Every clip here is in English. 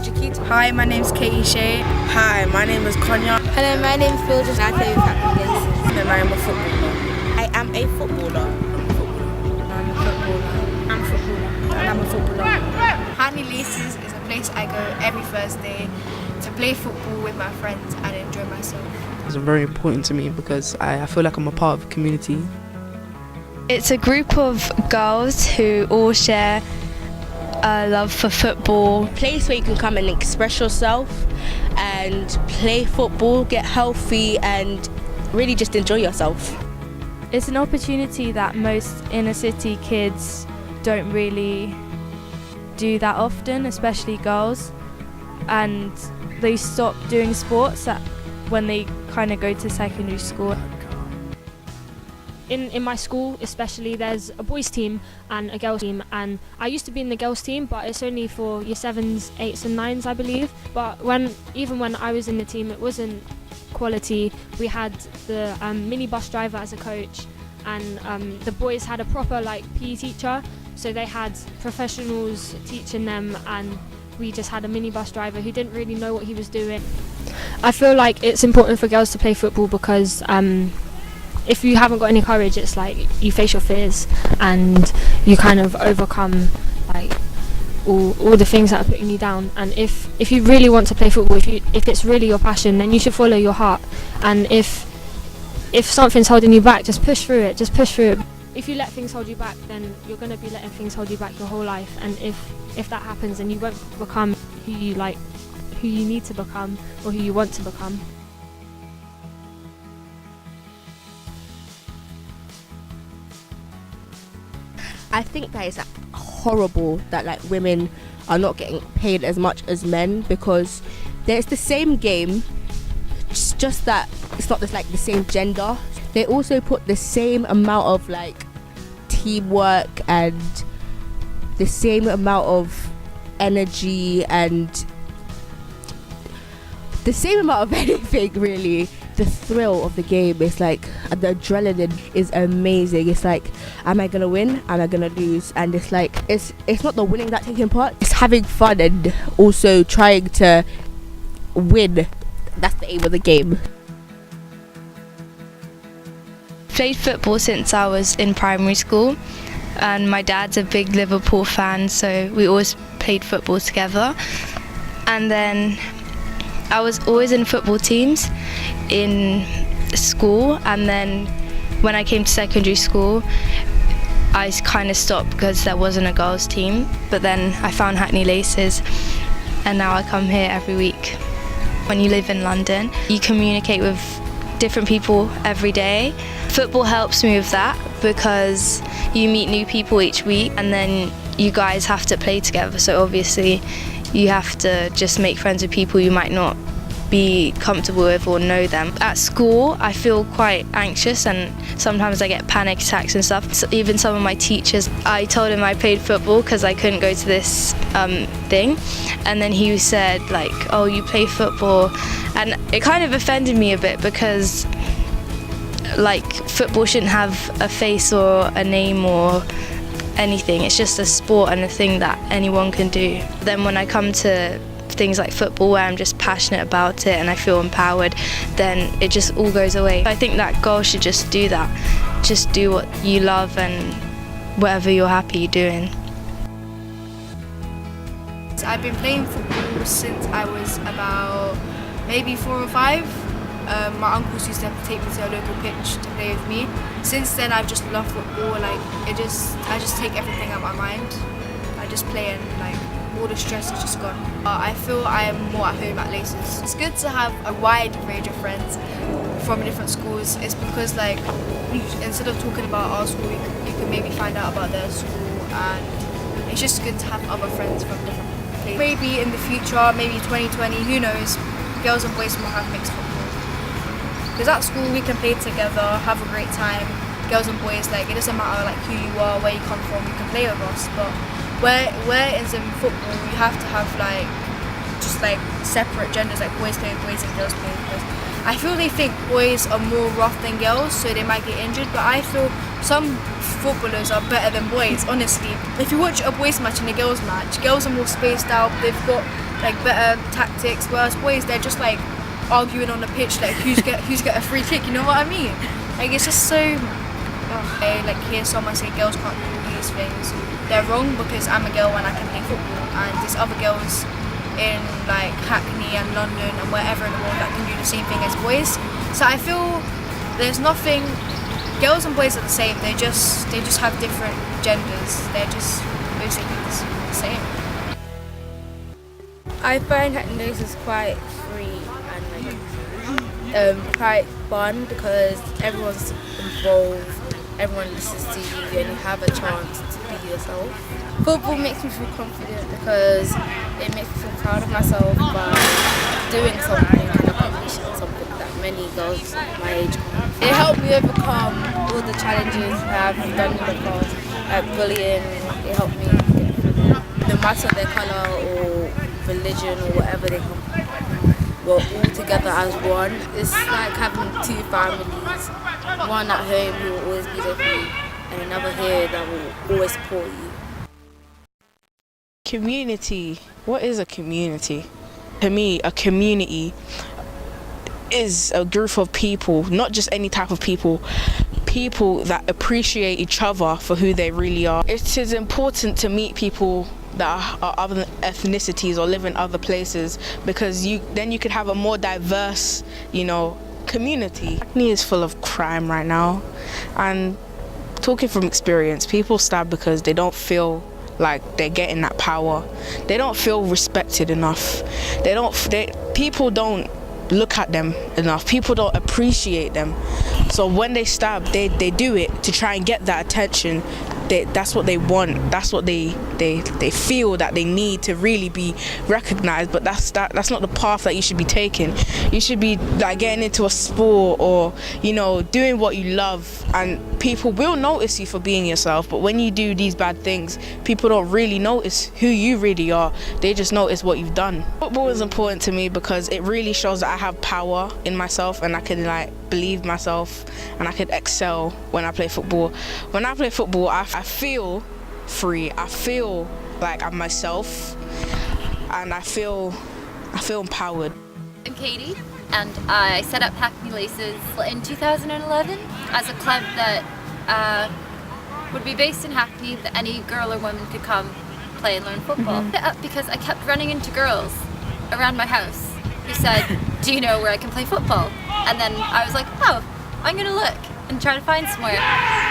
Hi, my name's Katie Shea. Hi, my name is Konya. Hello, my name's Phil. I play with Hackney Laces. And I am a footballer. I am a footballer. I'm a footballer. Hackney Laces is a place I go every Thursday to play football with my friends and enjoy myself. It's very important to me because I feel like I'm a part of a community. It's a group of girls who all share a love for football. A place where you can come and express yourself and play football, get healthy and really just enjoy yourself. It's an opportunity that most inner city kids don't really do that often, especially girls, and they stop doing sports when they kind of go to secondary school. In my school especially, there's a boys team and a girls team, and I used to be in the girls team, but it's only for year 7s, 8s and 9s I believe. But even when I was in the team, it wasn't quality. We had the minibus driver as a coach, and the boys had a proper PE teacher, so they had professionals teaching them, and we just had a minibus driver who didn't really know what he was doing. I feel like it's important for girls to play football because if you haven't got any courage, it's like you face your fears and you kind of overcome all the things that are putting you down. And if you really want to play football, if it's really your passion, then you should follow your heart. And if something's holding you back, just push through it. If you let things hold you back, then you're going to be letting things hold you back your whole life. And if that happens, then you won't become who you need to become or who you want to become. I think that it's horrible that women are not getting paid as much as men, because there's the same game, it's just that it's not the same gender. They also put the same amount of teamwork and the same amount of energy and the same amount of anything really. The thrill of the game is the adrenaline is amazing. It's am I gonna win? Am I gonna lose? And it's it's not the winning that's taking part, it's having fun and also trying to win. That's the aim of the game. Played football since I was in primary school, and my dad's a big Liverpool fan, so we always played football together. And then I was always in football teams in school, and then when I came to secondary school I kind of stopped because there wasn't a girls team, but then I found Hackney Laces and now I come here every week. When you live in London, you communicate with different people every day. Football helps me with that because you meet new people each week, and then you guys have to play together, so obviously you have to just make friends with people you might not be comfortable with or know them. At school I feel quite anxious and sometimes I get panic attacks and stuff. So even some of my teachers, I told him I played football because I couldn't go to this thing, and then he said oh, you play football, and it kind of offended me a bit because football shouldn't have a face or a name or anything. It's just a sport and a thing that anyone can do. Then when I come to things like football where I'm just passionate about it and I feel empowered, then it just all goes away. I think that girls should just do that. Just do what you love and whatever you're happy doing. I've been playing football since I was about maybe 4 or 5. My uncles used to have to take me to a local pitch to play with me. Since then I've just loved football. I just take everything out of my mind. I just play and all the stress is just gone. I feel I am more at home at Laces. It's good to have a wide range of friends from different schools. It's because instead of talking about our school, you can maybe find out about their school, and it's just good to have other friends from different places. Maybe in the future, maybe 2020, who knows, girls and boys will have mixed football. Because at school we can play together, have a great time. Girls and boys, it doesn't matter who you are, where you come from, you can play with us. But where is in football you have to have just separate genders, boys play with boys and girls play with girls. I feel they think boys are more rough than girls, so they might get injured, but I feel some footballers are better than boys, honestly. If you watch a boys match and a girls match, girls are more spaced out, they've got like better tactics, whereas boys, they're just like arguing on the pitch, like who's get a free kick, you know what I mean? Like it's just so I like hear someone say girls can't do these things. They're wrong, because I'm a girl and I can play football, and there's other girls in like Hackney and London and wherever in the world that can do the same thing as boys. So I feel there's nothing, girls and boys are the same, they just have different genders, they're just basically the same. I find Hackney Laces quite free and quite fun because everyone's involved, everyone listens to you and you have a chance to be yourself. Football makes me feel confident because it makes me feel proud of myself by doing something and accomplishing something that many girls my age can't. It helped me overcome all the challenges I've done in the past, like bullying. It helped me get through that. No matter their colour or religion or whatever they come from, we're all together as one. It's like having two families, one at home who will always be there for you and another here that will always support you. Community. What is a community? To me, a community is a group of people, not just any type of people that appreciate each other for who they really are. It is important to meet people that are other ethnicities or live in other places, because then you could have a more diverse, community. Hackney is full of crime right now, and talking from experience, people stab because they don't feel like they're getting that power. They don't feel respected enough. People don't look at them enough. People don't appreciate them. So when they stab, they do it to try and get that attention. That's what they want. That's what they feel that they need to really be recognized. But that's not the path that you should be taking. You should be like getting into a sport or doing what you love, and people will notice you for being yourself. But when you do these bad things, people don't really notice who you really are. They just notice what you've done. Football is important to me because it really shows that I have power in myself, and I can believe myself, and I can excel when I play football. When I play football, I feel free. I feel like I'm myself, and I feel empowered. I'm Katie, and I set up Hackney Laces in 2011 as a club that would be based in Hackney, that any girl or woman could come play and learn football. Set up because I kept running into girls around my house who said, "Do you know where I can play football?" And then I was like, "Oh, I'm gonna look and try to find somewhere."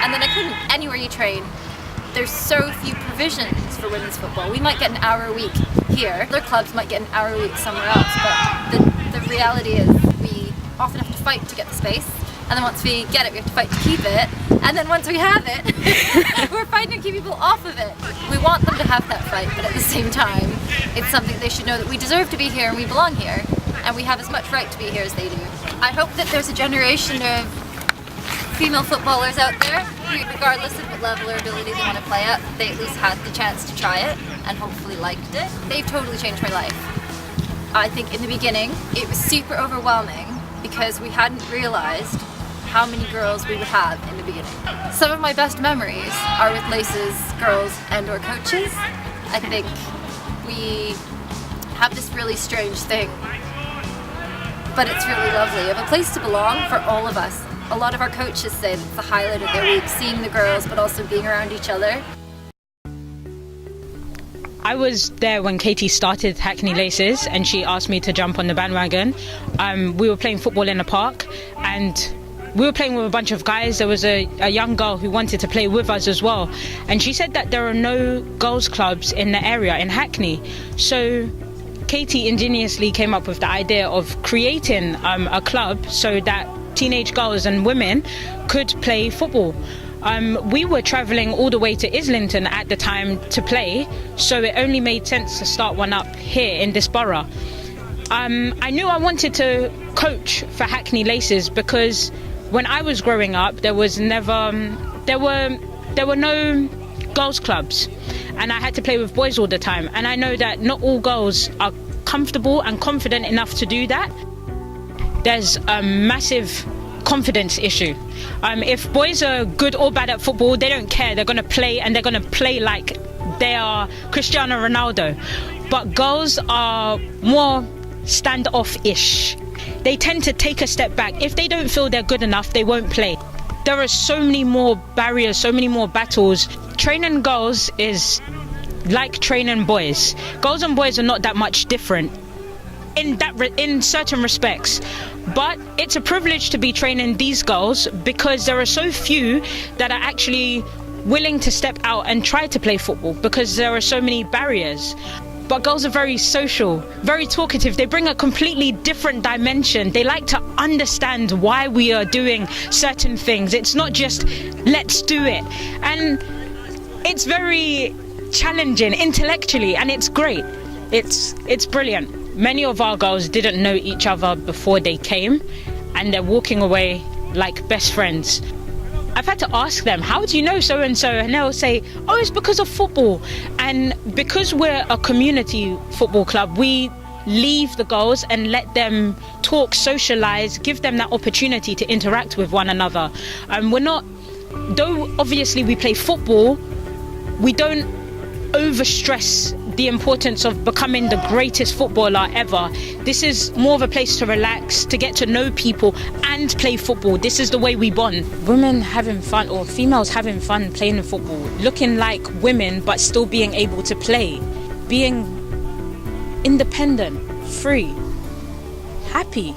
And then I couldn't. Anywhere you train, there's so few provisions for women's football. We might get an hour a week here. Other clubs might get an hour a week somewhere else, but the reality is we often have to fight to get the space, and then once we get it, we have to fight to keep it, and then once we have it, we're fighting to keep people off of it. We want them to have that fight, but at the same time, it's something they should know that we deserve to be here and we belong here, and we have as much right to be here as they do. I hope that there's a generation of female footballers out there who, regardless of what level or ability they want to play at, they at least had the chance to try it and hopefully liked it. They've totally changed my life. I think in the beginning it was super overwhelming because we hadn't realized how many girls we would have in the beginning. Some of my best memories are with Laces girls and or coaches. I think we have this really strange thing, but it's really lovely. Of a place to belong for all of us. A lot of our coaches say that's the highlight of their week, seeing the girls but also being around each other. I was there when Katie started Hackney Laces and she asked me to jump on the bandwagon. We were playing football in a park and we were playing with a bunch of guys. There was a young girl who wanted to play with us as well, and she said that there are no girls clubs in the area in Hackney. So Katie ingeniously came up with the idea of creating a club so that teenage girls and women could play football. We were travelling all the way to Islington at the time to play, so it only made sense to start one up here in this borough. I knew I wanted to coach for Hackney Laces because when I was growing up, there were no girls clubs, and I had to play with boys all the time. And I know that not all girls are comfortable and confident enough to do that. There's a massive confidence issue. If boys are good or bad at football, they don't care. They're going to play, and they're going to play like they are Cristiano Ronaldo. but girls are more standoff-ish. They tend to take a step back. If they don't feel they're good enough, they won't play. There are so many more barriers, so many more battles. Training girls is like training boys. Girls and boys are not that much different in certain respects, but it's a privilege to be training these girls because there are so few that are actually willing to step out and try to play football because there are so many barriers. But girls are very social, very talkative. They bring a completely different dimension. They like to understand why we are doing certain things. It's not just let's do it. And it's very challenging intellectually, and it's great. It's brilliant. Many of our girls didn't know each other before they came, and they're walking away like best friends. I've had to ask them, how do you know so and so? And they'll say, oh, it's because of football. And because we're a community football club, we leave the girls and let them talk, socialize, give them that opportunity to interact with one another. We're not, though obviously we play football, we don't overstress the importance of becoming the greatest footballer ever. This is more of a place to relax, to get to know people and play football. This is the way we bond. Women having fun, or females having fun playing football, looking like women but still being able to play, being independent, free, happy.